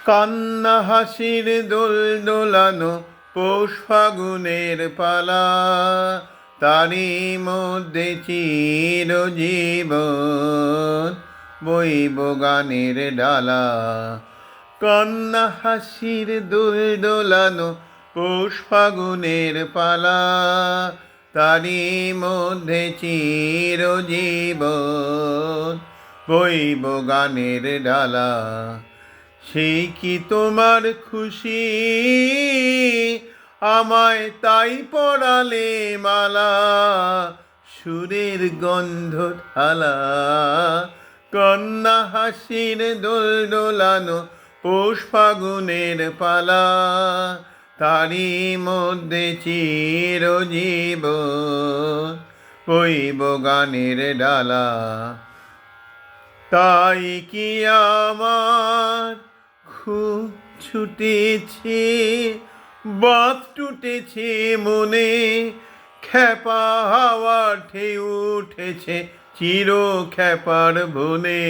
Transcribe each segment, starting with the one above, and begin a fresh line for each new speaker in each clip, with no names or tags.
কান্না হাসির দোল দোলানো পৌষ ফাগুনের পালা, তারই মধ্যে চিরজীবন বইব গানের ডালা। কান্না হাসির দোল দোলানো পৌষ ফাগুনের পালা, তারই মধ্যে চিরজীবন বইব গানের ডালা। সেই কি তোমার খুশি, আমায় তাই পরালে মালা, সুরের গন্ধ ঢালা। কন্যা হাসির দোল দোলানো পৌষ ফাগুনের পালা, তারই মধ্যে চিরজীবন বইব গানের ডালা। তাই কি আমার খুব ছুটেছে, বাঁধ টুটেছে মনে, খ্যাপা হাওয়ার ঢেউ উঠেছে চির খ্যাপার বনে।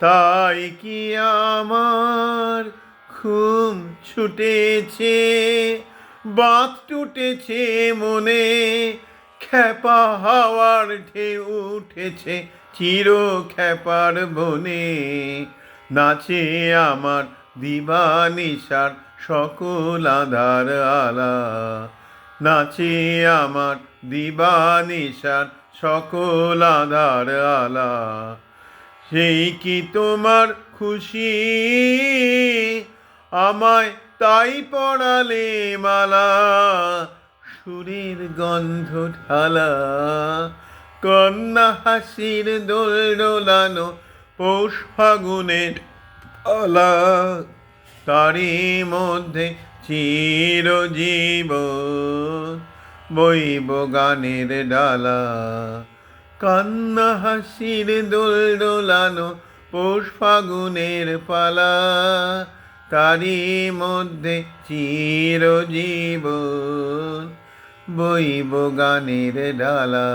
তাই কি আমার খুব ছুটেছে, বাঁধ টুটেছে মনে, খ্যাপা হাওয়ার ঢেউ উঠেছে চির খ্যাপার বনে। নাচে আমার দিবানিশার সকল আধার আলা, নাচে আমার দিবানিশার সকল আধার আলা। সেই কি তোমার খুশি, আমায় তাই পরালে মালা, সুরের গন্ধ ঢালা। কন্যা হাসির দোল দোলানো পৌষ ফাগুনের পালা, তারই মধ্যে চিরজীবন বইব গানের ডালা। কান্না হাসির দোল দোলানো পৌষ ফাগুনের পালা, তারই মধ্যে চিরজীবন বইব গানের ডালা।